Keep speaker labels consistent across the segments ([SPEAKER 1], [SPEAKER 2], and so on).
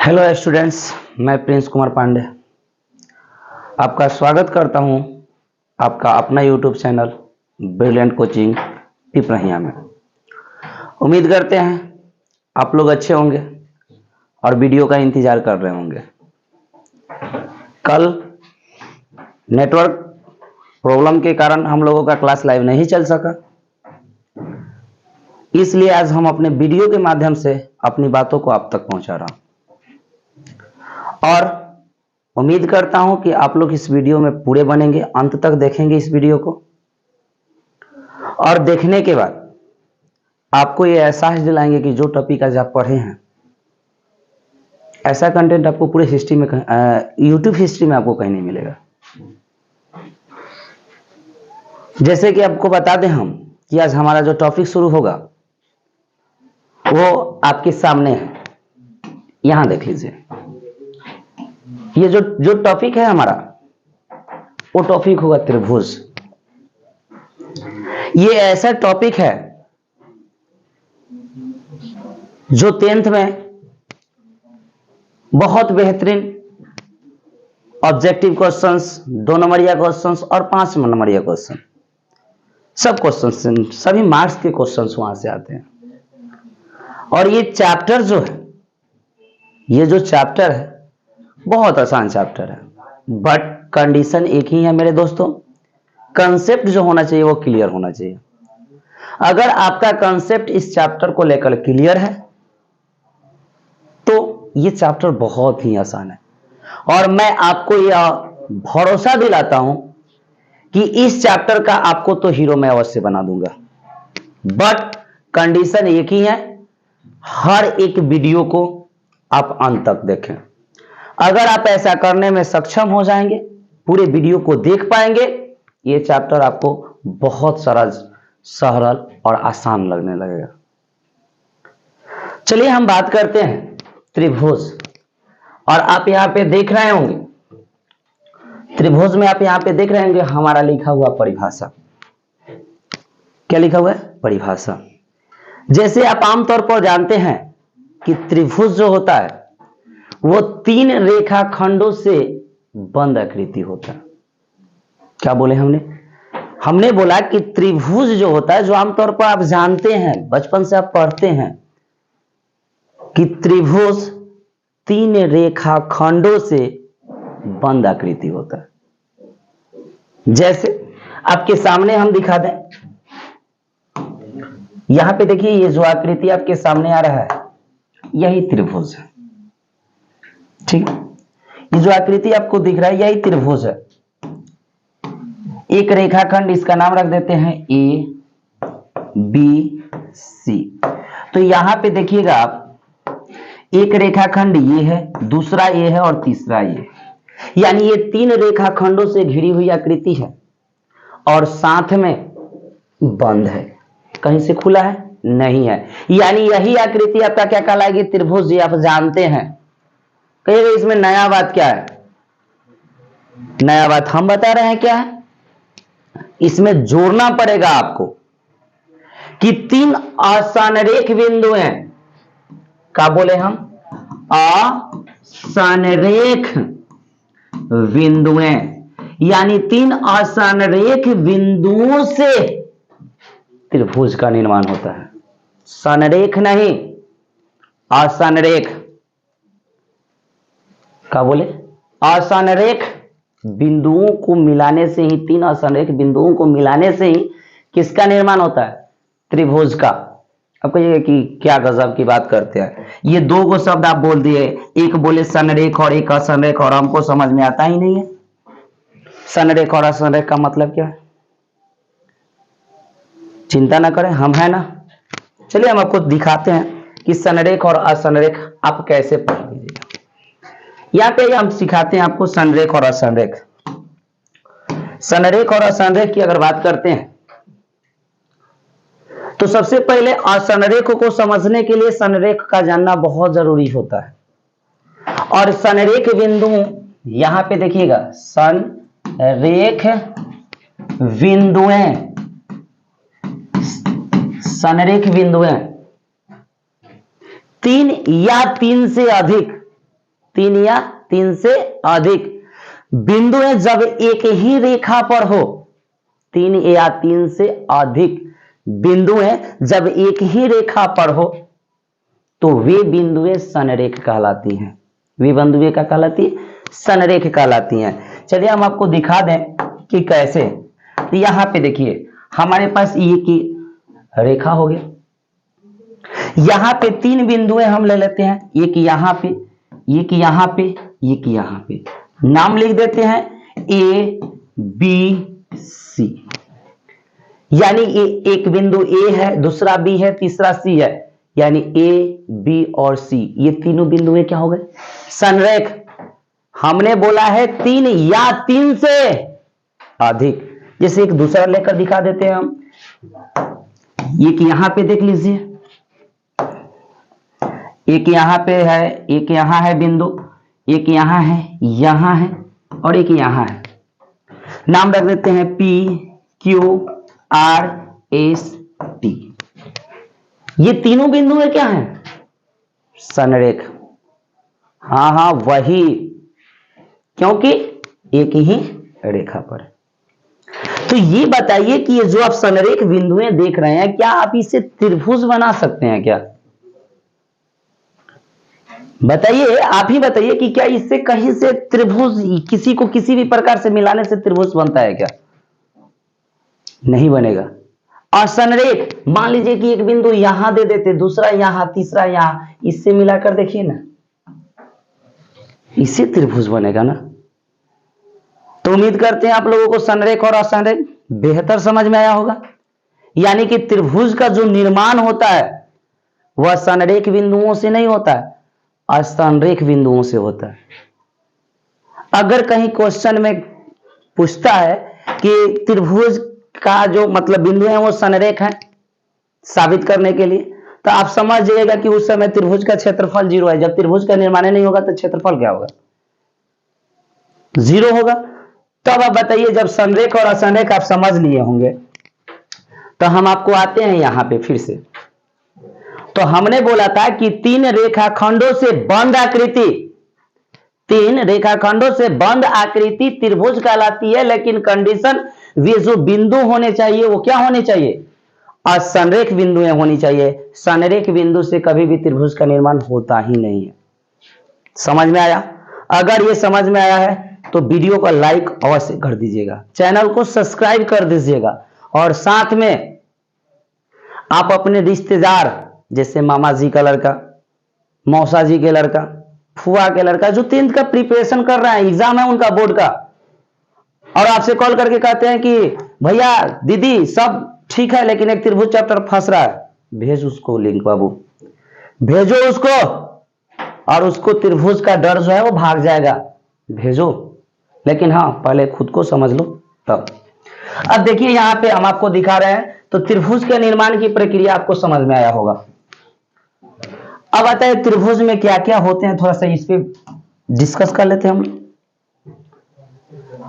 [SPEAKER 1] Hello students, मैं प्रिंस कुमार पांडे आपका स्वागत करता हूं आपका अपना YouTube channel Brilliant Coaching Piparhiya में। उम्मीद करते हैं आप लोग अच्छे होंगे और वीडियो का इंतजार कर रहे होंगे। कल नेटवर्क प्रॉब्लम के कारण हम लोगों का क्लास लाइव नहीं चल सका, इसलिए आज हम अपने वीडियो के माध्यम से अपनी बातों को आप तक पहुंचा रहा हूं और उम्मीद करता हूं कि आप लोग इस वीडियो में पूरे बनेंगे, अंत तक देखेंगे इस वीडियो को और देखने के बाद आपको ये एहसास दिलाएंगे कि जो टॉपिक आज आप पढ़े हैं ऐसा कंटेंट आपको पूरे हिस्ट्री में यूट्यूब हिस्ट्री में आपको कहीं नहीं मिलेगा। जैसे कि आपको बता दें हम कि आज हमारा जो टॉपिक शुरू होगा वो आपके सामने है, यहां देख लीजिए। ये जो टॉपिक है हमारा वो टॉपिक होगा त्रिभुज। ये ऐसा टॉपिक है जो 10th में बहुत बेहतरीन ऑब्जेक्टिव क्वेश्चंस, 2 नंबरिया क्वेश्चंस और 5 नंबरिया क्वेश्चन, सब क्वेश्चंस, सभी मार्क्स के क्वेश्चंस वहां से आते हैं। और ये चैप्टर जो है, ये जो चैप्टर है बहुत आसान चैप्टर है, बट कंडीशन एक ही है मेरे दोस्तों, कंसेप्ट जो होना चाहिए वो क्लियर होना चाहिए। अगर आपका कंसेप्ट इस चैप्टर को लेकर क्लियर है तो ये चैप्टर बहुत ही आसान है और मैं आपको यह भरोसा दिलाता हूं कि इस चैप्टर का आपको तो हीरो मैं अवश्य बना दूंगा। बट कंडीशन एक ही है, हर एक वीडियो को आप अंत तक देखें। अगर आप ऐसा करने में सक्षम हो जाएंगे, पूरे वीडियो को देख पाएंगे, ये चैप्टर आपको बहुत सरल और आसान लगने लगेगा। चलिए हम बात करते हैं त्रिभुज। और आप यहां पे देख रहे होंगे, त्रिभुज में आप यहां पे देख रहे होंगे हमारा लिखा हुआ परिभाषा। क्या लिखा हुआ है? परिभाषा। जैसे आप आमतौर पर जानते हैं कि त्रिभुज जो होता है वो 3 रेखाखंडों से बंद आकृति होता है। क्या बोले हमने बोला कि त्रिभुज जो होता है, जो आमतौर पर आप जानते हैं, बचपन से आप पढ़ते हैं कि त्रिभुज 3 रेखाखंडों से बंद आकृति होता है। जैसे आपके सामने हम दिखा दें, यहां पे देखिए ये जो आकृति आपके सामने आ रहा है यही त्रिभुज है। ठीक, ये जो आकृति आपको दिख रहा है यही त्रिभुज है। एक रेखाखंड, इसका नाम रख देते हैं ए बी सी। तो यहां पे देखिएगा आप, एक रेखाखंड ये है, दूसरा ये है और तीसरा ये, यानी ये 3 रेखाखंडों से घिरी हुई आकृति है और साथ में बंद है, कहीं से खुला है नहीं है, यानी यही आकृति आपका क्या कहलाएगी? त्रिभुज। ये आप जानते हैं। कहिएगा इसमें नया बात क्या है? नया बात हम बता रहे हैं क्या है? इसमें जोड़ना पड़ेगा आपको कि 3 असंरेख बिंदु हैं। क्या बोले हम? असंरेख बिंदुएं, यानी 3 असंरेख बिंदुओं से त्रिभुज का निर्माण होता है। संरेख नहीं, असंरेख। क्या बोले? असंरेख बिंदुओं को मिलाने से ही, 3 असंरेख बिंदुओं को मिलाने से ही किसका निर्माण होता है? त्रिभुज का। अब कहिएगा कि क्या गजब की बात करते हैं, ये 2 शब्द आप बोल दिए, एक बोले संरेख और एक असंरेख, और हमको समझ में आता ही नहीं है संरेख और असंरेख का मतलब क्या है। चिंता ना करें, हम है ना। चलिए हम आपको दिखाते हैं कि संरेख और असंरेख आप कैसे पढ़ लीजिएगा। यहाँ पे हम सिखाते हैं आपको संरेख और असंरेख। संरेख और असंरेख की अगर बात करते हैं तो सबसे पहले असंरेख को समझने के लिए संरेख का जानना बहुत जरूरी होता है। और संरेख बिंदु यहां पे देखिएगा, संरेख बिंदुएं, संरेख बिंदुएं 3 या 3 से अधिक 3 या 3 से अधिक बिंदु है जब एक ही रेखा पर हो, 3 या 3 से अधिक बिंदु है जब एक ही रेखा पर हो तो वे बिंदुएं संरेख कहलाती हैं। वे बिंदुएं क्या कहलाती है? संरेख कहलाती हैं। चलिए हम आपको दिखा दें कि कैसे। तो यहां पे देखिए हमारे पास ये की रेखा हो गया, यहां पे 3 बिंदुएं हम ले लेते हैं, एक यहां पे, एक यहां पे, एक यहां पे, नाम लिख देते हैं ए बी सी। यानी एक बिंदु ए है, दूसरा बी है, तीसरा सी है, यानी ए बी और सी ये तीनों बिंदुएं क्या हो गए? संरेख। हमने बोला है 3 या 3 से अधिक। जैसे एक दूसरा लेकर दिखा देते हैं हम, एक यहां पे देख लीजिए, एक यहां पे है, एक यहां है बिंदु, एक यहां है और एक यहां है। नाम रख देते हैं P Q R S T. ये तीनों बिंदु क्या हैं? संरेख। हाँ वही, क्योंकि एक ही रेखा पर। तो ये बताइए कि ये जो आप संरेख बिंदुएं देख रहे हैं, क्या आप इसे त्रिभुज बना सकते हैं क्या? बताइए, आप ही बताइए कि क्या इससे कहीं से त्रिभुज, किसी को किसी भी प्रकार से मिलाने से त्रिभुज बनता है क्या? नहीं बनेगा। और संरेख, मान लीजिए कि एक बिंदु यहां दे देते, दूसरा यहां, तीसरा यहां, इससे मिलाकर देखिए ना, इससे त्रिभुज बनेगा ना। तो उम्मीद करते हैं आप लोगों को संरेख और असंरेख बेहतर समझ में आया होगा। यानी कि त्रिभुज का जो निर्माण होता है वह संरेख बिंदुओं से नहीं होता है, असंरेख बिंदुओं से होता है। अगर कहीं क्वेश्चन में पूछता है कि त्रिभुज का जो मतलब बिंदु है वो संरेख है साबित करने के लिए, तो आप समझ जाइएगा कि उस समय त्रिभुज का क्षेत्रफल 0 है। जब त्रिभुज का निर्माण नहीं होगा तो क्षेत्रफल क्या होगा? 0 होगा। तब आप बताइए, जब संरेख और असंरेख आप समझ लिए होंगे, तो हम आपको आते हैं यहां पे फिर से। तो हमने बोला था कि 3 रेखाखंडों से बंद आकृति, 3 रेखाखंडों से बंद आकृति त्रिभुज कहलाती है, लेकिन कंडीशन, वे जो बिंदु होने चाहिए वो क्या होने चाहिए? असंरेख बिंदुएं होनी चाहिए। संरेख बिंदु से कभी भी त्रिभुज का निर्माण होता ही नहीं है। समझ में आया? अगर ये समझ में आया है तो वीडियो को लाइक अवश्य कर दीजिएगा, चैनल को सब्सक्राइब कर दीजिएगा, और साथ में आप अपने रिश्तेदार, जैसे मामा जी का लड़का, मौसा जी के लड़का, फुआ के लड़का, जो 10th का प्रिपरेशन कर रहा है, एग्जाम है उनका बोर्ड का, और आपसे कॉल करके कहते हैं कि भैया दीदी सब ठीक है लेकिन एक त्रिभुज चैप्टर फंस रहा है, भेज उसको लिंक, बाबू भेजो उसको, और उसको त्रिभुज का डर जो है वो भाग जाएगा। भेजो, लेकिन हाँ पहले खुद को समझ लो तब। अब देखिए यहां पे हम आपको दिखा रहे हैं, तो त्रिभुज के निर्माण की प्रक्रिया आपको समझ में आया होगा। अब आता है त्रिभुज में क्या क्या होते हैं, थोड़ा सा इस पे डिस्कस कर लेते हैं हम।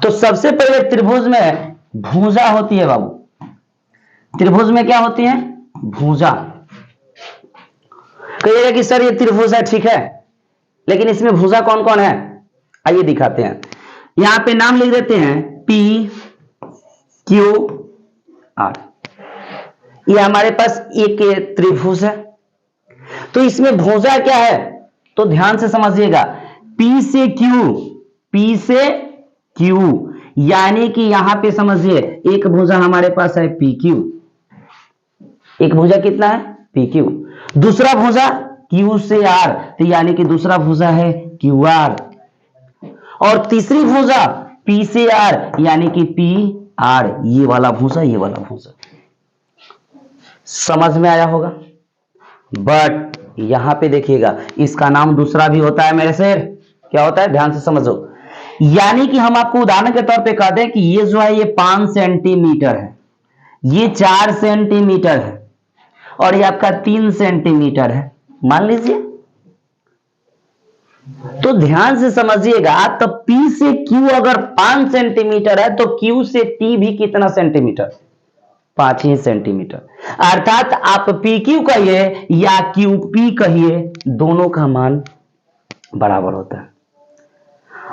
[SPEAKER 1] तो सबसे पहले त्रिभुज में भुजा होती है बाबू। त्रिभुज में क्या होती है? भुजा। कहिएगा कि सर ये त्रिभुज है, ठीक है, लेकिन इसमें भुजा कौन कौन है? आइए दिखाते हैं। यहां पे नाम लिख देते हैं पी क्यू आर। ये हमारे पास एक त्रिभुज है। तो इसमें भुजा क्या है तो ध्यान से समझिएगा, पी से क्यू, यानी कि यहां पे समझिए एक भुजा हमारे पास है पी क्यू। एक भुजा कितना है? P Q. दूसरा भुजा क्यू से आर, तो यानी कि दूसरा भुजा है क्यू आर। और तीसरी भुजा पी से आर, यानी कि पी आर। ये वाला भुजा, ये वाला भुजा। समझ में आया होगा? बट यहां पे देखिएगा, इसका नाम दूसरा भी होता है मेरे शेर। क्या होता है? ध्यान से समझो। यानी कि हम आपको उदाहरण के तौर पे कहते हैं कि ये जो है ये 5 सेंटीमीटर है, ये 4 सेंटीमीटर है, और ये आपका 3 सेंटीमीटर है, मान लीजिए। तो ध्यान से समझिएगा, तो P से Q अगर 5 सेंटीमीटर है तो Q से T भी कितना सेंटीमीटर? 5 ही सेंटीमीटर। अर्थात आप PQ कहिए या QP कहिए, दोनों का मान बराबर होता है।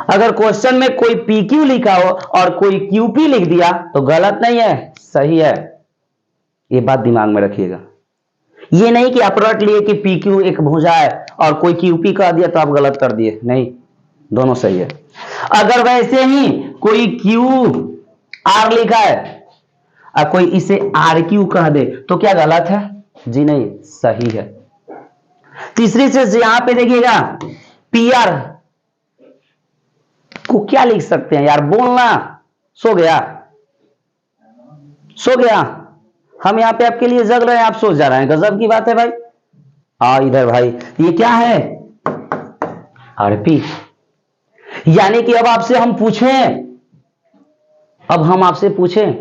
[SPEAKER 1] अगर क्वेश्चन में कोई PQ लिखा हो और कोई QP लिख दिया तो गलत नहीं है, सही है। ये बात दिमाग में रखिएगा। ये नहीं कि आप रट लिए कि PQ एक भुजा है और कोई QP कह दिया तो आप गलत कर दिए, नहीं, दोनों सही है। अगर वैसे ही कोई QR लिखा है और कोई इसे RQ कह दे तो क्या गलत है? जी नहीं, सही है। तीसरी चीज यहां पे देखिएगा, PR को क्या लिख सकते हैं यार, बोलना। सो गया, सो गया। हम यहाँ पे आपके लिए जग रहे हैं, आप सो जा रहे हैं, गजब की बात है भाई। इधर भाई, ये क्या है? RP। यानी कि अब आपसे हम पूछें, अब हम आपसे पूछें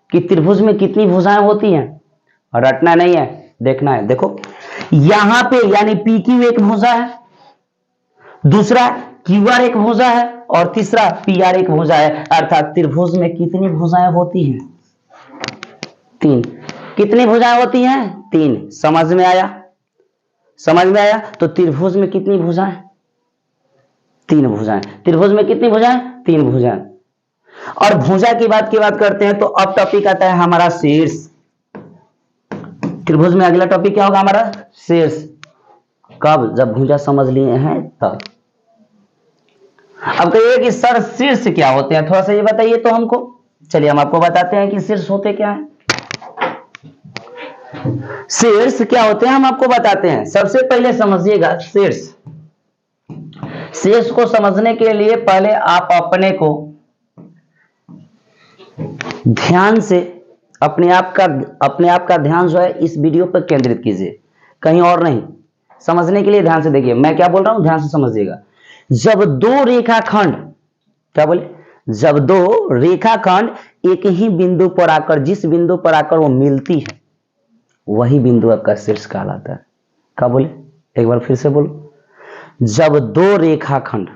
[SPEAKER 1] कि त्रिभुज में कितनी भुजाएं होती हैं, रटना नहीं है, देखना है। देखो यहां पे यानी PQ एक भुजा है, दूसरा QR एक भुजा है और तीसरा PR एक भुजा है। अर्थात त्रिभुज में कितनी भुजाएं होती हैं? 3। कितनी भुजाएं होती हैं? 3। समझ में आया? समझ में आया? तो त्रिभुज में कितनी भुजाएं? 3 भुजाएं। त्रिभुज में कितनी भुजाएं? 3 भुजाएं। और भुजा की बात करते हैं तो अब टॉपिक आता है हमारा शीर्ष। त्रिभुज में अगला टॉपिक क्या होगा हमारा? शीर्ष। कब? जब भुजा समझ लिए हैं तब। अब कहिए कि सर शीर्ष क्या होते हैं, थोड़ा सा ये बताइए तो हमको। चलिए हम आपको बताते हैं कि शीर्ष होते क्या हैं। शीर्ष क्या होते हैं हम आपको बताते हैं। सबसे पहले समझिएगा शीर्ष। शीर्ष को समझने के लिए पहले आप अपने को ध्यान से अपने आप का ध्यान जो है इस वीडियो पर केंद्रित कीजिए, कहीं और नहीं। समझने के लिए ध्यान से देखिए, मैं क्या बोल रहा हूं ध्यान से समझिएगा। जब दो रेखाखंड, क्या बोले? जब दो रेखाखंड एक ही बिंदु पर आकर, जिस बिंदु पर आकर वो मिलती है, वही बिंदु आपका शीर्ष कहलाता है। क्या बोले? एक बार फिर से बोलो। जब दो रेखाखंड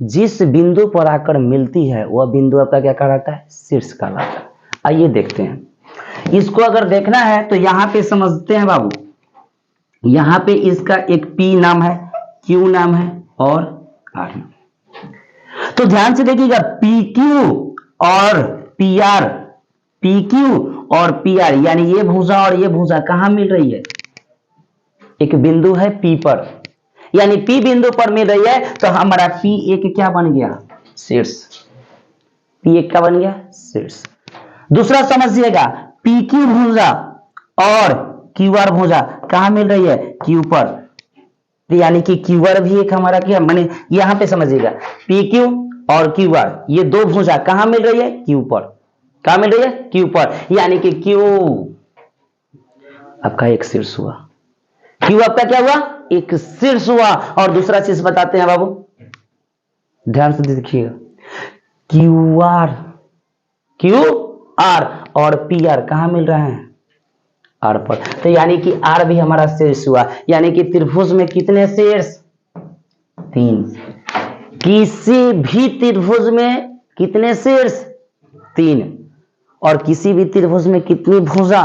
[SPEAKER 1] जिस बिंदु पर आकर मिलती है, वह बिंदु आपका क्या कहलाता है? शीर्ष कहलाता है। आइए देखते हैं इसको। अगर देखना है तो यहां पे समझते हैं बाबू। यहां पे इसका एक P नाम है, Q नाम है और R नाम। तो ध्यान से देखिएगा, PQ और PR यानी ये भुजा और ये भुजा कहां मिल रही है? एक बिंदु है P पर, यानी P बिंदु पर मिल रही है। तो हमारा P1 क्या बन गया? शीर्ष। P1 क्या बन गया? शीर्ष। दूसरा समझिएगा, PQ भुजा और QR भुजा कहां मिल रही है? Q पर, यानी कि QR भी एक हमारा क्या माने, यहां पे समझिएगा PQ और QR ये दो भुजा कहां मिल रही है? Q पर। कहां मिल रही है? Q पर, यानी कि Q आपका एक शीर्ष हुआ। Q आपका क्या हुआ? एक शीर्ष हुआ। और दूसरा चीज बताते हैं बाबू, ध्यान से देखिएगा। QR और PR कहां मिल रहे हैं? R पर। तो यानी कि R भी हमारा शीर्ष हुआ। यानी कि त्रिभुज में कितने शीर्ष? 3। किसी भी त्रिभुज में कितने शीर्ष? 3। और किसी भी त्रिभुज में कितनी भुजा?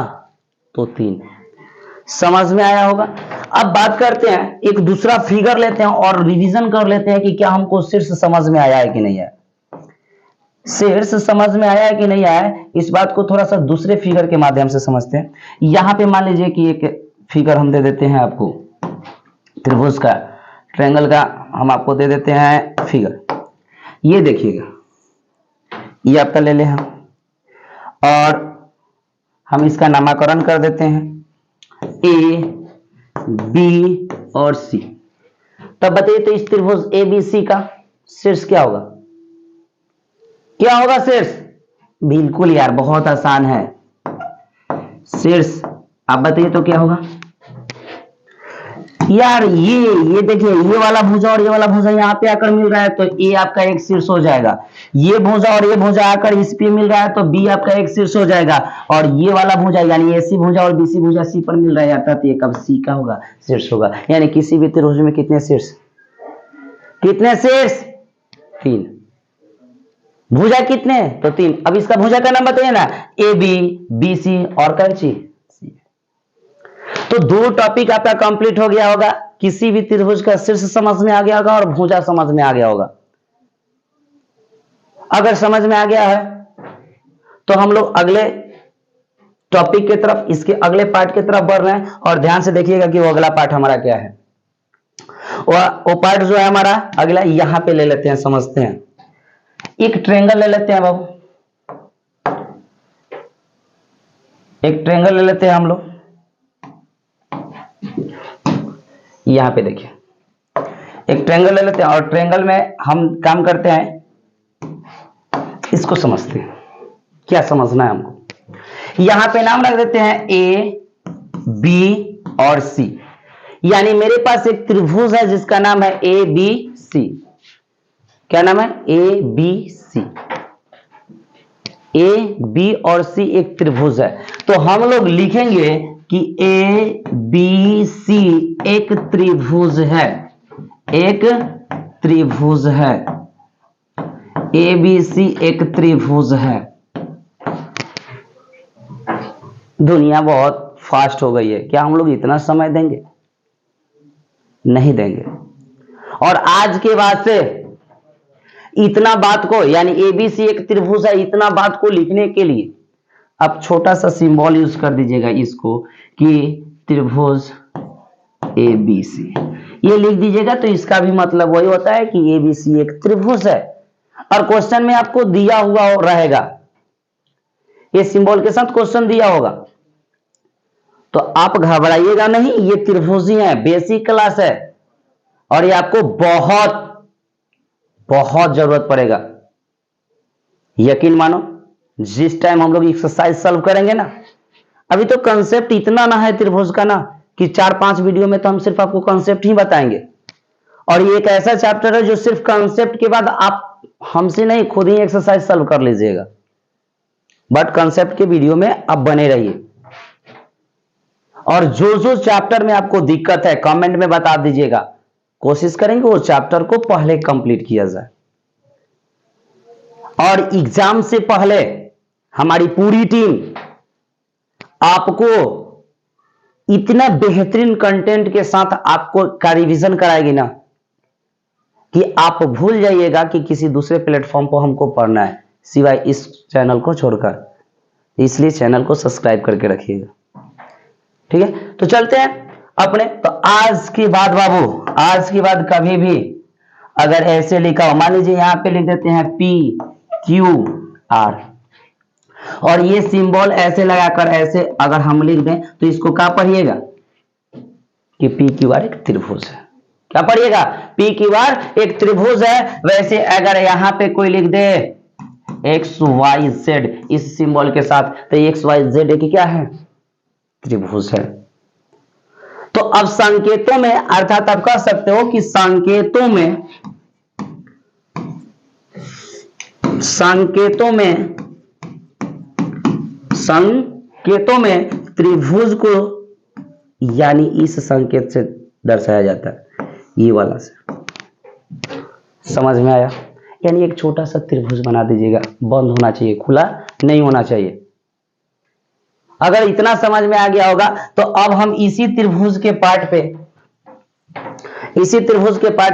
[SPEAKER 1] तो 3। समझ में आया होगा। अब बात करते हैं, एक दूसरा फिगर लेते हैं और रिवीजन कर लेते हैं कि क्या हमको शीर्ष समझ में आया है कि नहीं आया। शीर्ष समझ में आया है कि नहीं आया है, इस बात को थोड़ा सा दूसरे फिगर के माध्यम से समझते हैं। यहां पे मान लीजिए कि एक फिगर हम दे देते हैं आपको, त्रिभुज का, ट्रायंगल का हम आपको दे देते हैं फिगर। ये देखिएगा, ये आपका ले ले हम, और हम इसका नामकरण कर देते हैं A, B और C। तब बताइए तो इस त्रिभुज ABC का शीर्ष क्या होगा? क्या होगा शीर्ष? बिल्कुल यार, बहुत आसान है। शीर्ष आप बताइए तो क्या होगा यार? ये देखिए, ये वाला भुजा और ये वाला भुजा यहाँ पे आकर मिल रहा है तो A आपका एक शीर्ष हो जाएगा। ये भुजा और ये भुजा आकर इस पे मिल रहा है तो B आपका एक शीर्ष हो जाएगा। और ये वाला भुजा यानी AC भुजा और BC भुजा C पर मिल रहा है, अर्थात ये कब C का होगा? शीर्ष होगा। यानी किसी भी त्रिभुज में कितने शीर्ष? कितने शीर्ष? 3। भुजा कितने? तो 3। अब इसका भुजा का नाम बताइए ना, AB, BC और कौन सी? तो 2 टॉपिक आपका कंप्लीट हो गया होगा। किसी भी त्रिभुज का शीर्ष समझ में आ गया होगा और भुजा समझ में आ गया होगा। अगर समझ में आ गया है तो हम लोग अगले टॉपिक की तरफ, इसके अगले पार्ट की तरफ बढ़ रहे हैं। और ध्यान से देखिएगा कि वो अगला पार्ट हमारा क्या है। वो पार्ट जो है हमारा अगला, यहां पे ले लेते हैं, समझते हैं। एक ट्रायंगल ले लेते हैं बाबू, एक ट्रायंगल ले लेते हैं हम लोग। यहां पे देखिए, एक ट्रायंगल ले लेते हैं और ट्रायंगल में हम काम करते हैं, इसको समझते हैं। क्या समझना है हमको? यहां पे नाम रख देते हैं ए, बी और सी। यानी मेरे पास एक त्रिभुज है जिसका नाम है ए बी सी। क्या नाम है? A B C. A B और सी एक त्रिभुज है। तो हम लोग लिखेंगे कि ए बी सी एक त्रिभुज है, एक त्रिभुज है। ए बी सी एक त्रिभुज है। दुनिया बहुत फास्ट हो गई है, क्या हम लोग इतना समय देंगे? नहीं देंगे। और आज के बाद से इतना बात को, यानी एबीसी एक त्रिभुज है, इतना बात को लिखने के लिए आप छोटा सा सिंबल यूज कर दीजिएगा इसको, कि त्रिभुज एबीसी, ये लिख दीजिएगा। तो इसका भी मतलब वही होता है कि एबीसी एक त्रिभुज है। और क्वेश्चन में आपको दिया हुआ रहेगा, ये सिंबल के साथ क्वेश्चन दिया होगा, तो आप घबराइएगा नहीं। ये त्रिभुज ही है, बेसिक क्लास है, और ये आपको बहुत बहुत जरूरत पड़ेगा। यकीन मानो, जिस टाइम हम लोग एक्सरसाइज सॉल्व करेंगे ना, अभी तो कंसेप्ट इतना ना है त्रिभुज का ना, कि 4-5 वीडियो में तो हम सिर्फ आपको कंसेप्ट ही बताएंगे। और ये एक ऐसा चैप्टर है जो सिर्फ कंसेप्ट के बाद आप हमसे नहीं, खुद ही एक्सरसाइज सॉल्व कर लीजिएगा। बट कंसेप्ट के वीडियो में आप बने रहिए। और जो जो चैप्टर में आपको दिक्कत है कमेंट में बता दीजिएगा, कोशिश करेंगे वो चैप्टर को पहले कंप्लीट किया जाए। और एग्जाम से पहले हमारी पूरी टीम आपको इतना बेहतरीन कंटेंट के साथ आपको का रिवीजन कराएगी ना, कि आप भूल जाइएगा कि किसी दूसरे प्लेटफॉर्म पर हमको पढ़ना है सिवाय इस चैनल को छोड़कर। इसलिए चैनल को सब्सक्राइब करके रखिएगा, ठीक है। तो चलते हैं अपने। तो आज के बाद बाबू, आज के बाद कभी भी अगर ऐसे लिखा हो, मान लीजिए यहां पे लिख देते हैं पी क्यू आर, और ये सिंबल ऐसे लगाकर ऐसे अगर हम लिख दें तो इसको क्या पढ़िएगा कि पी क्यू आर एक त्रिभुज है। क्या पढ़िएगा? पी क्यू आर एक त्रिभुज है। वैसे अगर यहां पे कोई लिख दे एक्स वाई जेड इस सिंबल के साथ, तो एक्स वाई जेड एक क्या है? त्रिभुज है। तो अब संकेतों में, अर्थात आप कह सकते हो कि संकेतों में त्रिभुज को यानी इस संकेत से दर्शाया जाता है, ये वाला से। समझ में आया? यानी एक छोटा सा त्रिभुज बना दीजिएगा, बंद होना चाहिए, खुला नहीं होना चाहिए। अगर इतना समझ में आ गया होगा तो अब हम इसी त्रिभुज के पार्ट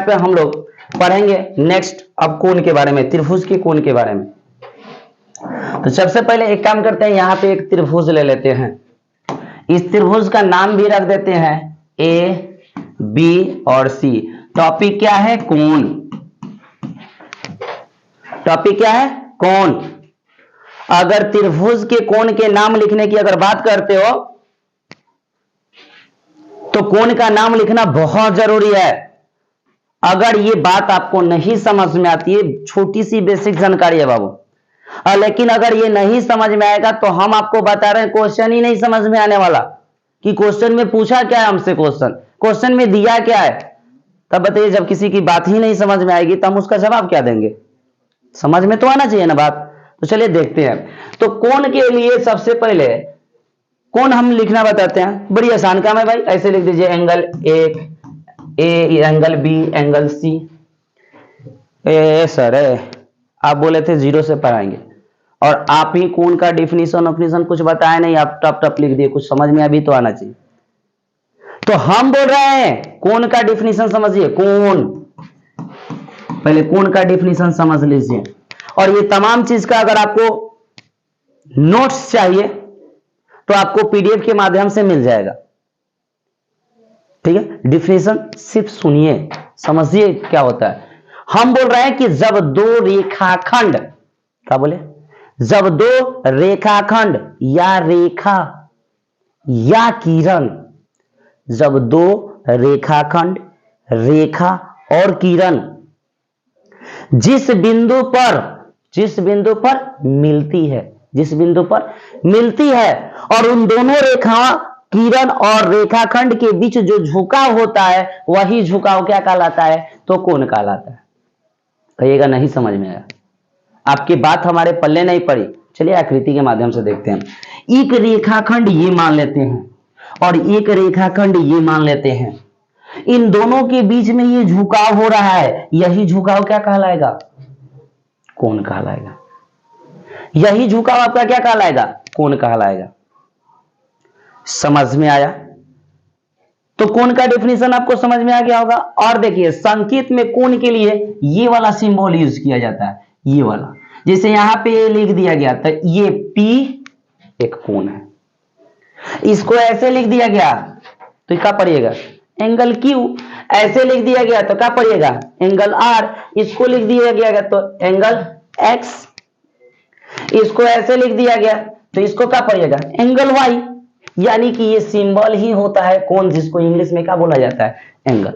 [SPEAKER 1] पे हम लोग पढ़ेंगे नेक्स्ट, अब कोण के बारे में, त्रिभुज के कोण के बारे में। तो सबसे पहले एक काम करते हैं, यहां पे एक त्रिभुज ले लेते हैं। इस त्रिभुज का नाम भी रख देते हैं ए बी और सी। टॉपिक क्या है? कोण। टॉपिक क्या है? कोण। अगर त्रिभुज के कोण के नाम लिखने की अगर बात करते हो तो कोण का नाम लिखना बहुत जरूरी है। अगर ये बात आपको नहीं समझ में आती है, छोटी सी बेसिक जानकारी है बाबू, लेकिन अगर ये नहीं समझ में आएगा तो हम आपको बता रहे हैं क्वेश्चन ही नहीं समझ में आने वाला, कि क्वेश्चन में पूछा क्या है हमसे, क्वेश्चन में दिया क्या है। तब बताइए, जब किसी की बात ही नहीं समझ में आएगी तो हम उसका जवाब क्या देंगे? समझ में तो आना चाहिए ना बात। तो चलिए देखते हैं। तो कोण के लिए सबसे पहले कोण हम लिखना बताते हैं, बड़ी आसान काम है भाई। ऐसे लिख दीजिए angle A, angle B, angle C. Sir आप बोले थे 0 से पढ़ाएंगे, और आप ही कोण का डिफिनीशन कुछ बताया नहीं, आप टप टप लिख दिए। कुछ समझ में अभी तो आना चाहिए। तो हम बोल रहे हैं कोण का डिफिनीशन समझिए, कोण, पहले कोण का डिफिनीशन समझ लीजिए। और ये तमाम चीज का अगर आपको नोट्स चाहिए तो आपको पीडीएफ के माध्यम से मिल जाएगा, ठीक है। डिफिनीशन सिर्फ सुनिए, समझिए क्या होता है। हम बोल रहे हैं कि जब दो रेखाखंड, क्या बोले, जब दो रेखाखंड या रेखा या किरण, जब दो रेखाखंड, रेखा और किरण जिस बिंदु पर मिलती है, जिस बिंदु पर मिलती है और उन दोनों रेखा, किरण और रेखाखंड के बीच जो झुकाव होता है वही झुकाव क्या कहलाता है, तो कोण कहलाता है। कहिएगा नहीं समझ में आया, आपकी बात हमारे पल्ले नहीं पड़ी। चलिए आकृति के माध्यम से देखते हैं। एक रेखाखंड ये मान लेते हैं और एक रेखाखंड ये मान लेते हैं, इन दोनों के बीच में ये झुकाव हो रहा है, यही झुकाव क्या कहलाएगा, कोण कहलाएगा। यही झुकाव आपका क्या कहलाएगा, कोण कहलाएगा। समझ में आया? तो कोण का डेफिनेशन आपको समझ में आ गया होगा। और देखिए संकेत में कोण के लिए ये वाला सिंबल यूज किया जाता है, ये वाला। जैसे यहां पे लिख दिया गया तो ये P एक कोण है, इसको ऐसे लिख दिया गया तो क्या पड़ेगा, एंगल Q। ऐसे लिख दिया गया तो क्या पड़ेगा, एंगल R। इसको लिख दिया गया तो एंगल X। इसको ऐसे लिख दिया गया तो इसको क्या पड़ेगा, एंगल Y। यानी कि ये सिंबल ही होता है कोण, जिसको इंग्लिश में क्या बोला जाता है, एंगल।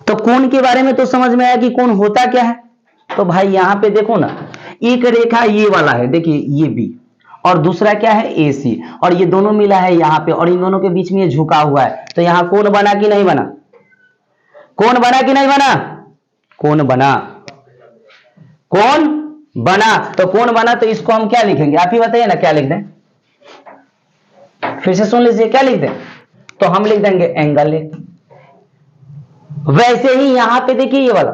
[SPEAKER 1] तो कोण के बारे में तो समझ में आया कि कोण होता क्या है। तो भाई यहां पे देखो ना, एक रेखा ये वाला है, देखिए ये B, और दूसरा क्या है AC, और ये दोनों मिला है यहाँ पे, और इन दोनों के बीच में ये झुका हुआ है। तो यहाँ कोण बना कि नहीं बना, कोण बना कि नहीं बना, कोण बना, कोण बना। तो कोण बना तो इसको हम क्या लिखेंगे, आप ही बताइए ना, क्या लिख दें, फिर से सुन लीजिए, क्या लिख दें, तो हम लिख देंगे एंगल A। वैसे ही यहां पे देखिए ये वाला,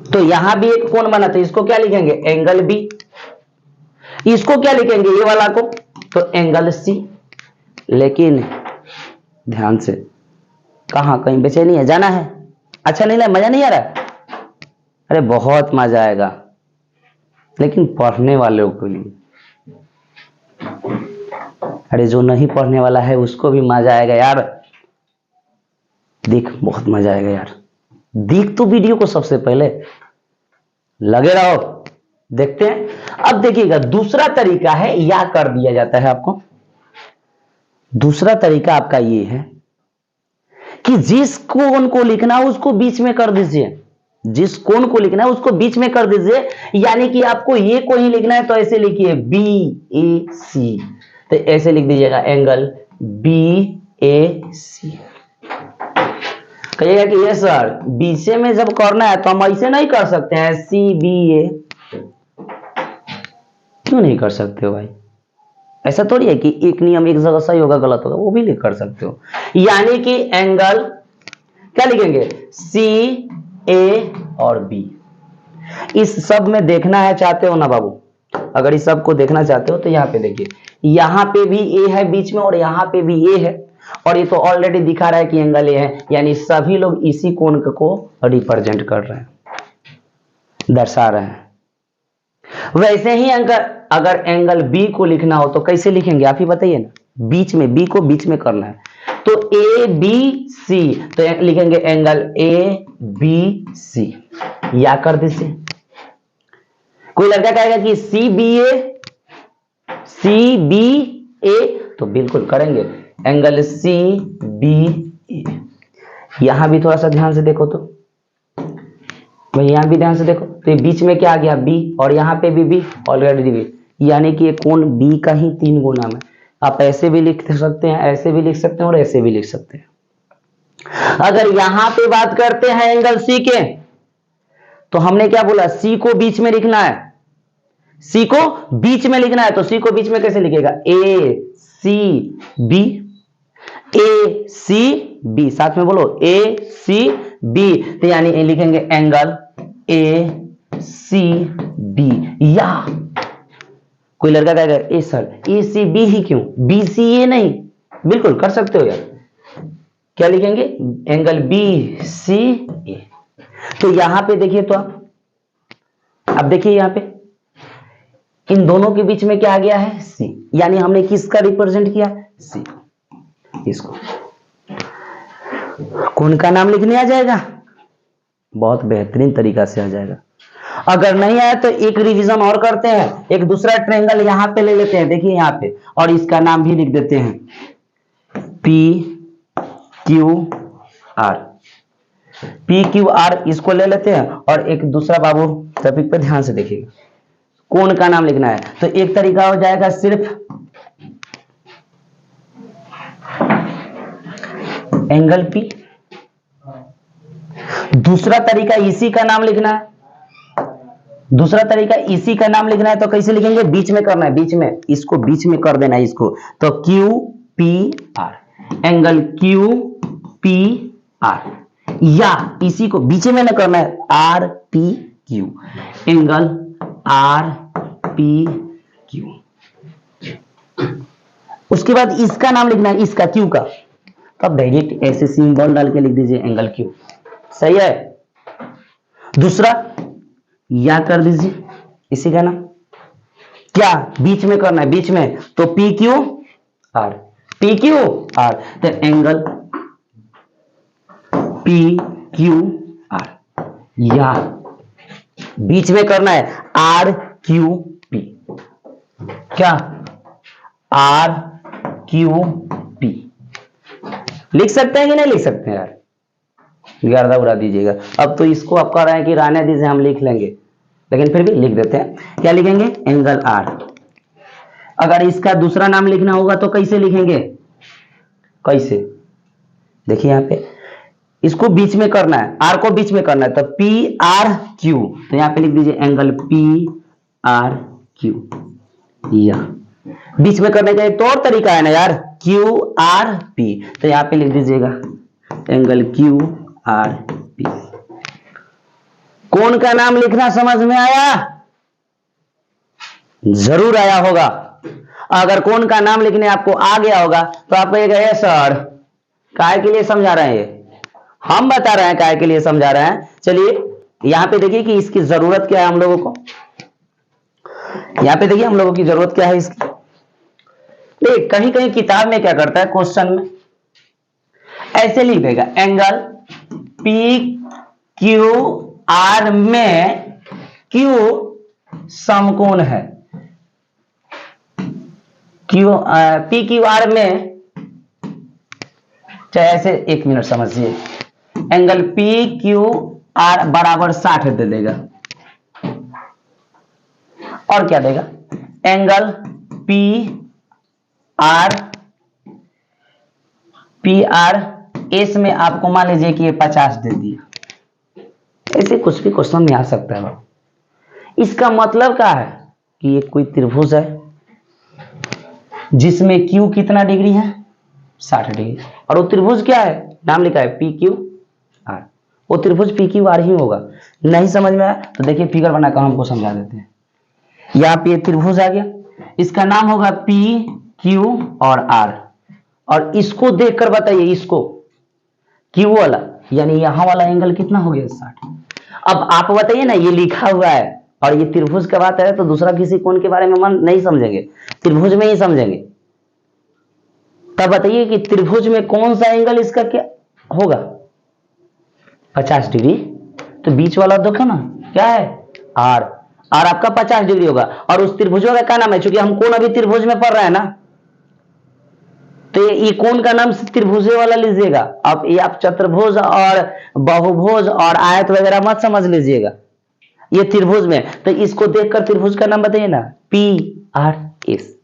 [SPEAKER 1] तो यहां भी एक कोण बना, तो इसको क्या लिखेंगे, एंगल B। इसको क्या लिखेंगे, ये वाला को, तो एंगल C। लेकिन ध्यान से, कहां, कहीं बेचैनी है, जाना है, अच्छा नहीं लगा, मजा नहीं आ रहा, अरे बहुत मजा आएगा, लेकिन पढ़ने वालों के लिए। अरे जो नहीं पढ़ने वाला है उसको भी मजा आएगा यार, देख बहुत मजा आएगा यार, देख तो वीडियो को सबसे पहले, लगे रहो, देखते हैं। अब देखिएगा दूसरा तरीका है, या कर दिया जाता है आपको। दूसरा तरीका आपका ये है कि जिस कोण को लिखना है उसको बीच में कर दीजिए, जिस कोण को लिखना है उसको बीच में कर दीजिए। यानी कि आपको ये को ही लिखना है तो ऐसे लिखिए BAC, तो ऐसे लिख दीजिएगा एंगल BAC। कहिएगा कि ये सर बीच में जब करना है तो हम ऐसे नहीं कर सकते हैं, CBA। क्यों नहीं कर सकते हो भाई, ऐसा थोड़ी है कि एक नियम एक जगह सही होगा गलत होगा, वो भी लिख कर सकते हो। यानी कि एंगल क्या लिखेंगे, CA और B। इस सब में देखना है चाहते हो ना बाबू, अगर इस सब को देखना चाहते हो तो यहाँ पे देखिए, यहाँ पे भी A है बीच में और यहाँ पे भी A है, और ये तो ऑलरेडी दिखा रहा है कि एंगल A है। यानी सभी लोग इसी कोण को रिप्रेजेंट कर रहे हैं, दर्शा रहे हैं। वैसे ही अगर एंगल B को लिखना हो तो कैसे लिखेंगे, आप ही बताइए ना, बीच में, B को बीच में करना है तो ABC, तो लिखेंगे एंगल ABC, या कर दीजिए। कोई लड़का कहेगा कि CBA, तो बिल्कुल करेंगे एंगल CBA। यहां भी थोड़ा सा ध्यान से देखो, तो भाई यहां भी ध्यान से देखो, तो ये बीच में क्या आ गया, B, और यहां पे भी B, ऑलरेडी B। यानी कि ये कोण B का ही 3 गुना में। आप ऐसे भी लिख सकते हैं, ऐसे भी लिख सकते हैं और ऐसे भी लिख सकते हैं। अगर यहां पे बात करते हैं एंगल C के, तो हमने क्या बोला, C को बीच में लिखना है, C को बीच में लिखना है। तो C को बीच में कैसे लिखेगा, ACB, ACB, साथ में बोलो ACB। तो यानी लिखेंगे एंगल ACB, या कोई लड़का कहेगा ए सर ए सी बी ही क्यों, बी सी ए नहीं, बिल्कुल कर सकते हो यार, क्या लिखेंगे एंगल बी सी ए। तो यहां पे देखिए, तो आप अब देखिए यहां पे इन दोनों के बीच में क्या आ गया है सी, यानी हमने किसका रिप्रेजेंट किया सी। इसको कौन का नाम लिखने आ जाएगा, बहुत बेहतरीन तरीका से आ जाएगा। अगर नहीं आया तो एक रिवीजन और करते हैं, एक दूसरा ट्रायंगल यहां पे ले लेते हैं, देखिए यहां पे, और इसका नाम भी लिख देते हैं P Q R. P Q R इसको ले लेते हैं, और एक दूसरा बाबू टॉपिक पे ध्यान से देखिएगा, कौन का नाम लिखना है। तो एक तरीका हो जाएगा सिर्फ एंगल पी, दूसरा तरीका इसी का नाम लिखना है, दूसरा तरीका इसी का नाम लिखना है। तो कैसे लिखेंगे, बीच में करना है, बीच में, इसको बीच में कर देना है इसको। तो Q P R, angle Q P R, या इसी को बीच में ना करना है R P Q, angle R P Q. उसके बाद इसका नाम लिखना है, इसका क्यू का, तो आप डायरेक्ट ऐसे सिंबल डाल के लिख दीजिए एंगल क्यू, सही है। दूसरा या कर दीजिए इसी का नाम, क्या बीच में करना है, बीच में, तो P Q R, P Q R, तो एंगल पी क्यू आर, या बीच में करना है आर क्यू पी, क्या आर क्यू पी। लिख सकते हैं कि नहीं लिख सकते हैं यार, गर्दा उड़ा दीजिएगा। अब तो इसको आप कह रहे हैं कि रहने दीजिए हम लिख लेंगे, लेकिन फिर भी लिख देते हैं। क्या लिखेंगे एंगल आर। अगर इसका दूसरा नाम लिखना होगा तो कैसे लिखेंगे, कैसे, देखिए यहां पे इसको बीच में करना है, आर को बीच में करना है, तो पी आर क्यू, तो यहां पे लिख दीजिए एंगल पी आर क्यू। या बीच में करने का एक तो और तरीका है ना यार, क्यू आर पी, तो यहां पे लिख दीजिएगा एंगल क्यू आर पी। कौन का नाम लिखना समझ में आया, जरूर आया होगा। अगर कौन का नाम लिखने आपको आ गया होगा तो आप कहिएगा सर काय के लिए समझा रहे हैं, हम बता रहे हैं काय के लिए समझा रहे हैं। चलिए यहां पे देखिए कि इसकी जरूरत क्या है हम लोगों को, यहां पे देखिए हम लोगों की जरूरत क्या है इसकी। देख कहीं कहीं किताब में क्या करता है, क्वेश्चन में ऐसे लिख देगा एंगल पी क्यू आर में क्यू समकोण है, क्यू पी क्यू आर में, चाहे ऐसे, एक मिनट समझिए, एंगल पी क्यू आर बराबर 60 दे देगा, और क्या देगा एंगल पी आर एस में आपको मान लीजिए कि ये 50 दे दिया। ऐसे कुछ भी क्वेश्चन में आ सकता है। इसका मतलब क्या है कि ये कोई त्रिभुज है जिसमें Q कितना डिग्री है 60 डिग्री, और वो त्रिभुज क्या है, नाम लिखा है पी क्यू आर, वो त्रिभुज पी क्यू आर ही होगा। नहीं समझ में आया तो देखिए फिगर बनाकर हमको समझा देते हैं। यहाँ पे त्रिभुज आ गया, इसका नाम होगा पी क्यू और आर, और इसको देखकर बताइए, इसको क्यू वाला यानी यहां वाला एंगल कितना हो गया 60। अब आप बताइए ना, ये लिखा हुआ है और ये त्रिभुज का बात है तो दूसरा किसी कोण के बारे में मन नहीं समझेंगे, त्रिभुज में ही समझेंगे। तब बताइए कि त्रिभुज में कौन सा एंगल इसका क्या होगा 50 डिग्री, तो बीच वाला देखो ना क्या है आर, आर आपका 50 डिग्री होगा, और उस त्रिभुज का क्या नाम है, चूंकि हम कोण अभी त्रिभुज में पढ़ रहे हैं ना, तो ये कोण का नाम त्रिभुज वाला लीजिएगा। अब ये आप चतुर्भुज और बहुभुज और आयत वगैरह मत समझ लीजिएगा, ये त्रिभुज में, तो इसको देखकर त्रिभुज का नाम बताइए ना पी आर एस।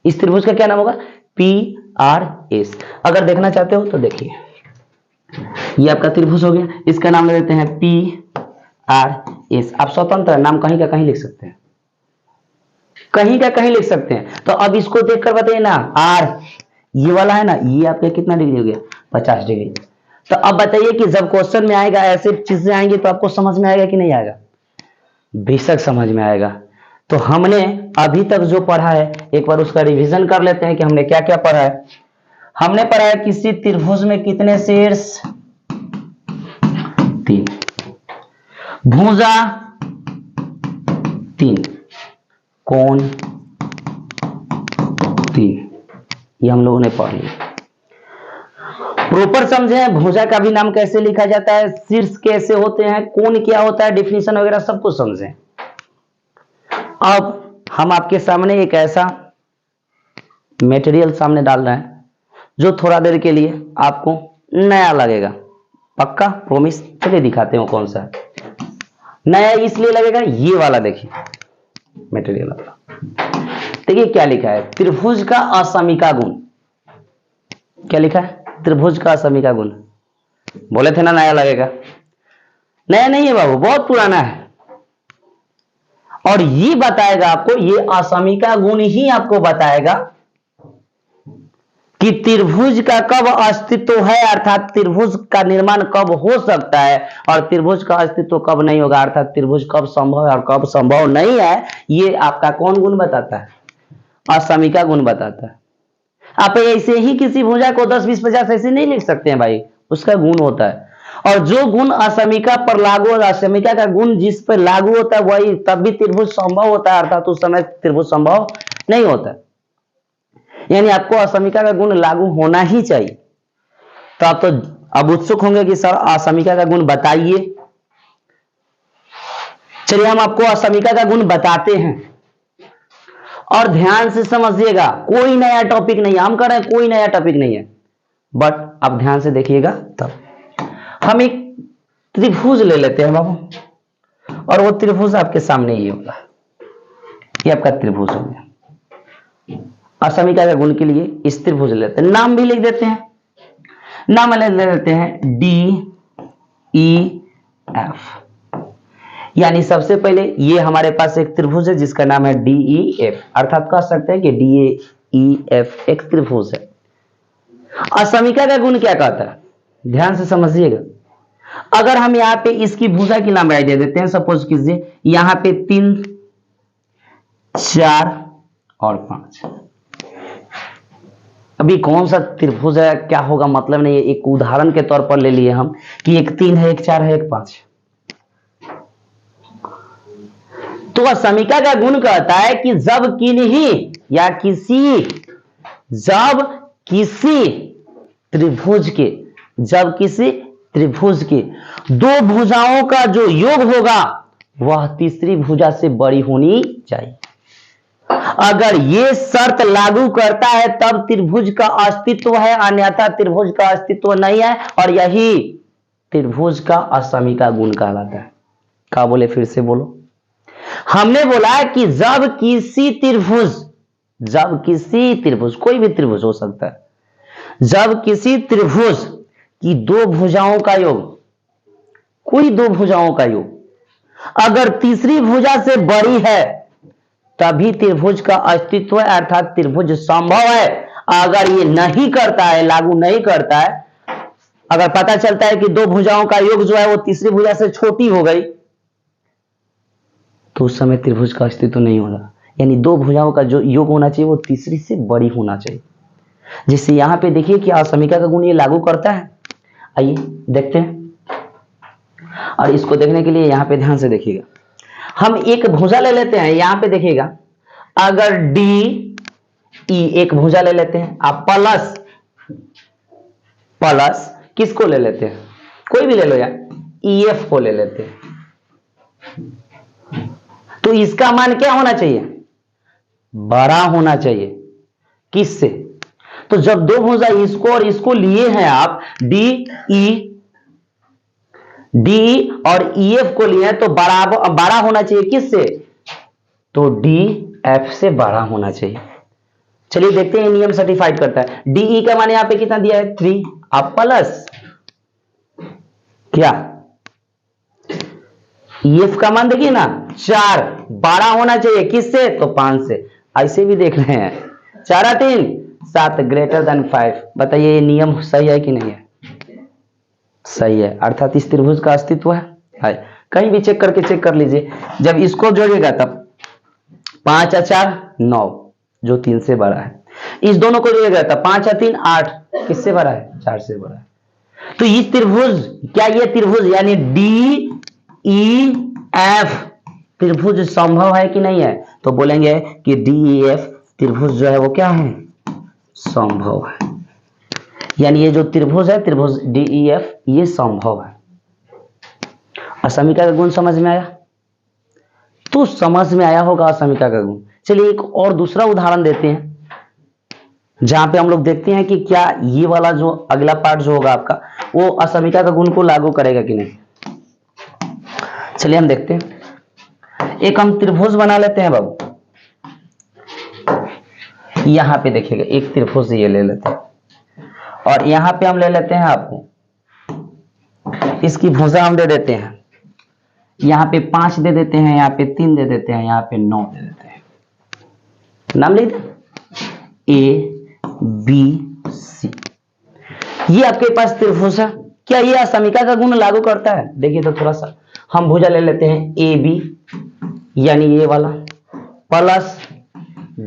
[SPEAKER 1] इस त्रिभुज का क्या नाम होगा पी आर एस। अगर देखना चाहते हो तो देखिए, ये आपका त्रिभुज हो गया, इसका नाम ले देते हैं पी आर एस। आप स्वतंत्र नाम कहीं का कहीं लिख सकते हैं, कहीं का कहीं लिख सकते हैं। तो अब इसको देखकर बताइए ना आर, ये वाला है ना, ये आपका कितना डिग्री हो गया 50 डिग्री। तो अब बताइए कि जब क्वेश्चन में आएगा ऐसे चीजें आएंगी तो आपको समझ में आएगा कि नहीं आएगा, बेशक समझ में आएगा। तो हमने अभी तक जो पढ़ा है एक बार उसका रिवीजन कर लेते हैं कि हमने क्या क्या पढ़ा है। हमने पढ़ा है किसी त्रिभुज में कितने शीर्ष, 3, भुजा 3, कोण 3, ये हम लोगों ने पढ़ लिया। प्रॉपर समझे भुजा का भी नाम कैसे लिखा जाता है, शीर्ष कैसे होते हैं, कोण क्या होता है, डेफिनेशन वगैरह सब कुछ समझें। अब हम आपके सामने एक ऐसा मटेरियल सामने डाल रहे हैं जो थोड़ा देर के लिए आपको नया लगेगा, पक्का प्रॉमिस। चलिए दिखाते हैं कौन सा है नया, इसलिए लगेगा ये वाला। देखिए मटेरियल वाला, देखिए क्या लिखा है, त्रिभुज का असमीका गुण। क्या लिखा है, त्रिभुज का असमीका गुण। बोले थे ना नया लगेगा, नया नहीं है बाबू, बहुत पुराना है। और ये बताएगा आपको, ये असमीका गुण ही आपको बताएगा कि त्रिभुज का कब अस्तित्व है, अर्थात त्रिभुज का निर्माण कब हो सकता है और त्रिभुज का अस्तित्व कब नहीं होगा, अर्थात त्रिभुज कब संभव है और कब संभव नहीं है। ये आपका कौन गुण बताता है, असमीका गुण बताता है। आप ऐसे ही किसी भुजा को 10, 20, 50 ऐसे नहीं लिख सकते हैं भाई, उसका गुण होता है। और जो गुण असमीका पर लागू, असमीका का गुण जिस पर लागू होता है वही तब भी त्रिभुज संभव होता है, अर्थात उस समय त्रिभुज संभव नहीं होता। यानी आपको असमीका का गुण लागू होना ही चाहिए। तो आप तो अब उत्सुक होंगे कि सर असमीका का गुण बताइए। चलिए हम आपको असमीका का गुण बताते हैं और ध्यान से समझिएगा, कोई नया टॉपिक नहीं, हम कर रहे हैं कोई नया टॉपिक नहीं है, बट आप ध्यान से देखिएगा। तब हम एक त्रिभुज ले लेते हैं बाबू, और वो त्रिभुज आपके सामने ये होगा, ये आपका त्रिभुज हो गया। असमीका के गुण के लिए इस त्रिभुज लेते हैं, नाम भी लिख देते हैं, नाम ले लेते हैं DEF। यानी सबसे पहले ये हमारे पास एक त्रिभुज है जिसका नाम है DEF, अर्थात कह सकते हैं कि DEF एक त्रिभुज है। असमीका का गुण क्या कहता है, ध्यान से समझिएगा। अगर हम यहाँ पे इसकी भुजा की लंबाई दे देते हैं, सपोज कीजिए यहाँ पे 3, 4 और 5। अभी कौन सा त्रिभुज है क्या होगा मतलब नहीं है, एक उदाहरण के तौर पर ले लिए हम कि एक 3 है, एक 4 है, एक 5। तो असमीका का गुण कहता है कि जब किसी त्रिभुज के दो भुजाओं का जो योग होगा वह तीसरी भुजा से बड़ी होनी चाहिए। अगर ये शर्त लागू करता है तब त्रिभुज का अस्तित्व है, अन्यथा त्रिभुज का अस्तित्व नहीं है, और यही त्रिभुज का असमीका गुण कहलाता है। क्या बोले, फिर से बोलो। हमने बोला कि जब किसी त्रिभुज कोई भी त्रिभुज हो सकता है, जब किसी त्रिभुज की दो भुजाओं का योग, कोई दो भुजाओं का योग अगर तीसरी भुजा से बड़ी है तभी त्रिभुज का अस्तित्व है, अर्थात त्रिभुज संभव है। अगर ये नहीं करता है, लागू नहीं करता है, अगर पता चलता है कि दो भुजाओं का योग जो है वो तीसरी भुजा से छोटी हो गई, तो उस समय त्रिभुज का अस्तित्व नहीं होगा। यानी दो भुजाओं का जो योग होना चाहिए वो तीसरी से बड़ी होना चाहिए। जिससे यहां पे देखिए कि असमीका का गुण ये लागू करता है। आइए देखते हैं, और इसको देखने के लिए यहां पे ध्यान से देखिएगा। हम एक भुजा ले लेते हैं, यहां पे देखिएगा, अगर DE एक भुजा ले लेते हैं, आप प्लस किसको ले लेते हैं, कोई भी ले लो यार, EF को ले लेते हैं, तो इसका मान क्या होना चाहिए, बड़ा होना चाहिए। किससे, तो जब दो भुजा इसको और इसको लिए हैं आप, DE और EF को लिए हैं, तो बड़ा होना चाहिए किससे, तो DF से बड़ा होना चाहिए। चलिए देखते हैं, नियम सर्टिफाइड करता है। DE का मान यहां पे कितना दिया है, 3, आप प्लस क्या, EF का मान देखिए ना 4, बड़ा होना चाहिए किससे, तो 5 से। ऐसे भी देख रहे हैं, 4 3 7 ग्रेटर देन 5। बताइए ये नियम सही है कि नहीं है, सही है, अर्थात इस त्रिभुज का अस्तित्व है। कहीं भी चेक कर लीजिए, जब इसको जोड़िएगा तब 5 और 4 9, जो 3 से बड़ा है। इस दोनों को लिया गया था 5 और 3 8, किससे बड़ा है? 4 से बड़ा है। तो इस त्रिभुज, क्या ये त्रिभुज यानी DEF त्रिभुज संभव है कि नहीं है? तो बोलेंगे कि DEF त्रिभुज जो है वो क्या है? संभव है। यानी ये जो त्रिभुज है, त्रिभुज DEF, ये संभव है। असमिका का गुण समझ में आया? तो समझ में आया होगा असमिका का गुण। चलिए एक और दूसरा उदाहरण देते हैं, जहां पे हम लोग देखते हैं कि क्या ये वाला जो अगला पार्ट जो होगा आपका, वो असमिका का गुण को लागू करेगा कि नहीं। चलिए हम देखते हैं। एक हम त्रिभुज बना लेते हैं बाबू। यहां पे देखिएगा एक त्रिभुज ये ले लेते हैं, और यहां पे हम ले लेते हैं आपको इसकी भुजा हम दे देते हैं। यहां पे 5 दे देते हैं, यहां पे 3 दे देते हैं, यहां पे 9 दे देते हैं। नाम लिख दे ABC। ये आपके पास त्रिभुज है। क्या ये असमिका का गुण लागू करता है? देखिए तो थोड़ा सा हम भुजा ले लेते हैं AB, यानी ये वाला, प्लस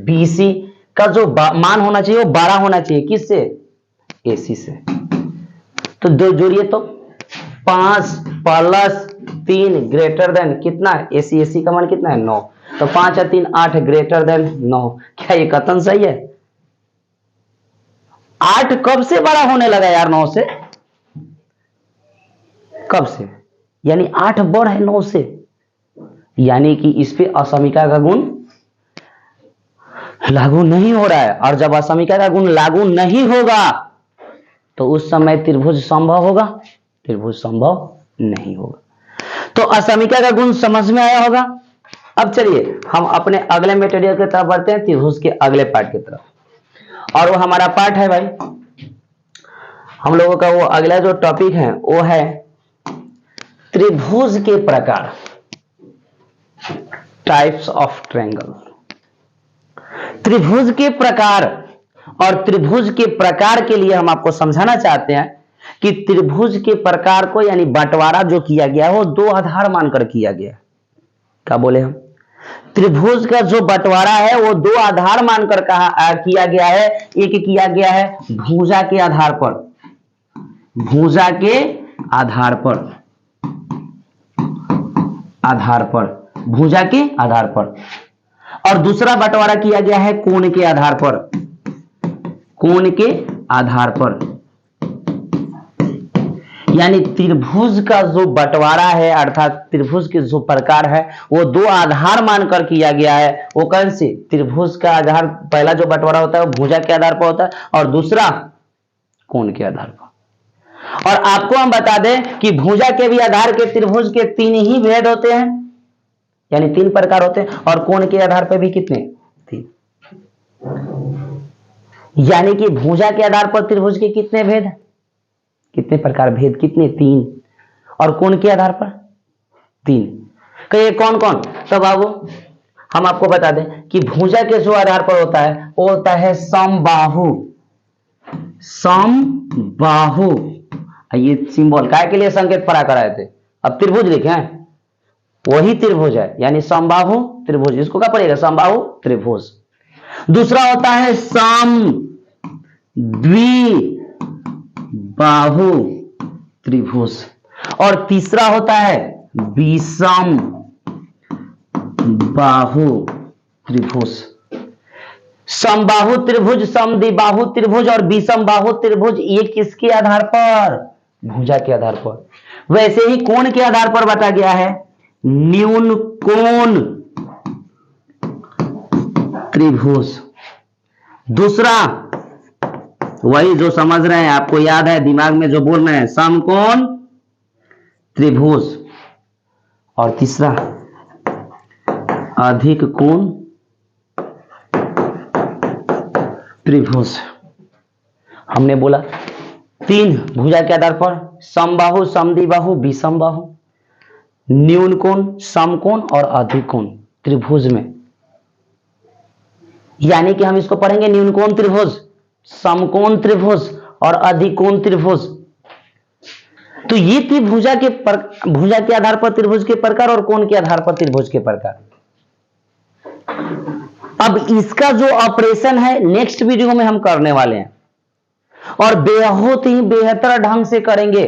[SPEAKER 1] BC का जो मान होना चाहिए वो 12 होना चाहिए। किससे? AC से। तो दो जोड़िए तो 5 प्लस 3 ग्रेटर देन कितना है? AC का मान कितना है? 9। तो 5 और 3 8 ग्रेटर देन 9। क्या ये कथन सही है? 8 कब से बड़ा होने लगा यार 9 से? कब से? यानी 8 बड़ है 9 से, यानी कि इस पे असमिका का गुण लागू नहीं हो रहा है। और जब असमिका का गुण लागू नहीं होगा तो उस समय त्रिभुज संभव होगा? त्रिभुज संभव नहीं होगा। तो असमिका का गुण समझ में आया होगा। अब चलिए हम अपने अगले मटेरियल की तरफ बढ़ते हैं, त्रिभुज के अगले पार्ट की तरफ। और वो हमारा पार्ट है भाई, हम लोगों का वो अगला जो टॉपिक है वो है त्रिभुज के प्रकार, टाइप्स ऑफ ट्रायंगल। त्रिभुज के प्रकार, और त्रिभुज के प्रकार के लिए हम आपको समझाना चाहते हैं कि त्रिभुज के प्रकार को यानी बंटवारा जो किया गया है वो 2 आधार मानकर किया गया। क्या बोले हम? त्रिभुज का जो बंटवारा है वो 2 आधार मानकर किया गया है। एक किया गया है भुजा के आधार पर, भुजा के आधार पर, भुजा के आधार पर, और दूसरा बंटवारा किया गया है कोण के आधार पर, कोण के आधार पर। यानी त्रिभुज का जो बंटवारा है अर्थात त्रिभुज के जो प्रकार है वो 2 आधार मानकर किया गया है। वो कौन से? त्रिभुज का आधार, पहला जो बंटवारा होता है वो भुजा के आधार पर होता है, और दूसरा कोण के आधार पर। और आपको हम बता दें कि भुजा के भी आधार के त्रिभुज के 3 ही भेद होते हैं, यानी 3 प्रकार होते हैं, और कोण के आधार पर भी कितने? 3। यानी कि भुजा के आधार पर त्रिभुज के कितने भेद, कितने प्रकार भेद? कितने? 3। और कोण के आधार पर 3। कहिए कौन कौन? तो बाबू हम आपको बता दें कि भुजा के जो आधार पर होता है वो होता है समबाहु। समबाहु, ये सिंबल काय के लिए संकेत पढ़ा कराए थे, अब त्रिभुज लिखे हैं, वही त्रिभुज है, यानी समबाहु त्रिभुज। इसको क्या पड़ेगा? समबाहु त्रिभुज। दूसरा होता है समद्विबाहु त्रिभुज, और तीसरा होता है विषम बाहु त्रिभुज। समबाहु त्रिभुज, समद्विबाहु त्रिभुज और विषम बाहु त्रिभुज, ये किसके आधार पर? भुजा के आधार पर। वैसे ही कोण के आधार पर बता गया है न्यून कोण त्रिभुज। दूसरा वही जो समझ रहे हैं, आपको याद है, दिमाग में जो बोल रहे हैं, समकोण त्रिभुज। और तीसरा अधिक कोण त्रिभुज। हमने बोला 3 भुजा के आधार पर, समबाहु, समद्विबाहु, विषम बाहु, न्यून कोण, समकोण और अधिक कोण त्रिभुज में। यानी कि हम इसको पढ़ेंगे न्यून कोण त्रिभुज, समकोण त्रिभुज और अधिक कोण त्रिभुज। तो ये थी भुजा के आधार पर त्रिभुज के प्रकार और कोण के आधार पर त्रिभुज के प्रकार। अब इसका जो ऑपरेशन है नेक्स्ट वीडियो में हम करने वाले हैं और बहुत ही बेहतर ढंग से करेंगे।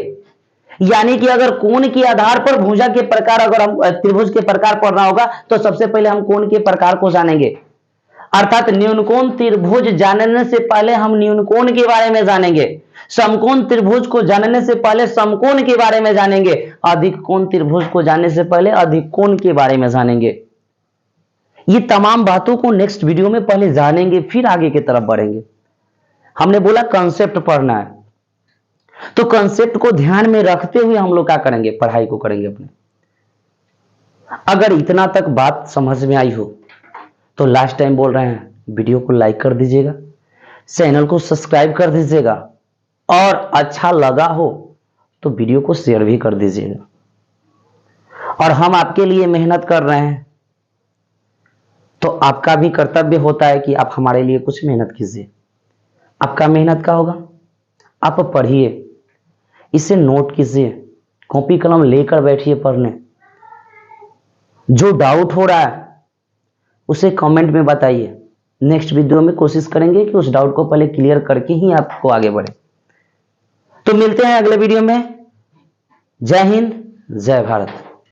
[SPEAKER 1] यानी कि अगर कोण के आधार पर भुजा के प्रकार, अगर हम त्रिभुज के प्रकार पढ़ना होगा तो सबसे पहले हम कोण के प्रकार को जानेंगे, अर्थात न्यूनकोण त्रिभुज जानने से पहले हम न्यूनकोण के बारे में जानेंगे, समकोण त्रिभुज को जानने से पहले समकोण के बारे में जानेंगे, अधिक कोण त्रिभुज को जानने से पहले अधिक कोण के बारे में जानेंगे। ये तमाम बातों को नेक्स्ट वीडियो में पहले जानेंगे, फिर आगे की तरफ बढ़ेंगे। हमने बोला कंसेप्ट पढ़ना है, तो कंसेप्ट को ध्यान में रखते हुए हम लोग क्या करेंगे, पढ़ाई को करेंगे अपने। अगर इतना तक बात समझ में आई हो तो लास्ट टाइम बोल रहे हैं, वीडियो को लाइक कर दीजिएगा, चैनल को सब्सक्राइब कर दीजिएगा और अच्छा लगा हो तो वीडियो को शेयर भी कर दीजिएगा। और हम आपके लिए मेहनत कर रहे हैं तो आपका भी कर्तव्य होता है कि आप हमारे लिए कुछ मेहनत कीजिए। आपका मेहनत का होगा, आप पढ़िए, इसे नोट कीजिए, कॉपी कलम लेकर बैठिए पढ़ने। जो डाउट हो रहा है उसे कमेंट में बताइए। नेक्स्ट वीडियो में कोशिश करेंगे कि उस डाउट को पहले क्लियर करके ही आपको आगे बढ़े। तो मिलते हैं अगले वीडियो में। जय हिंद, जय भारत।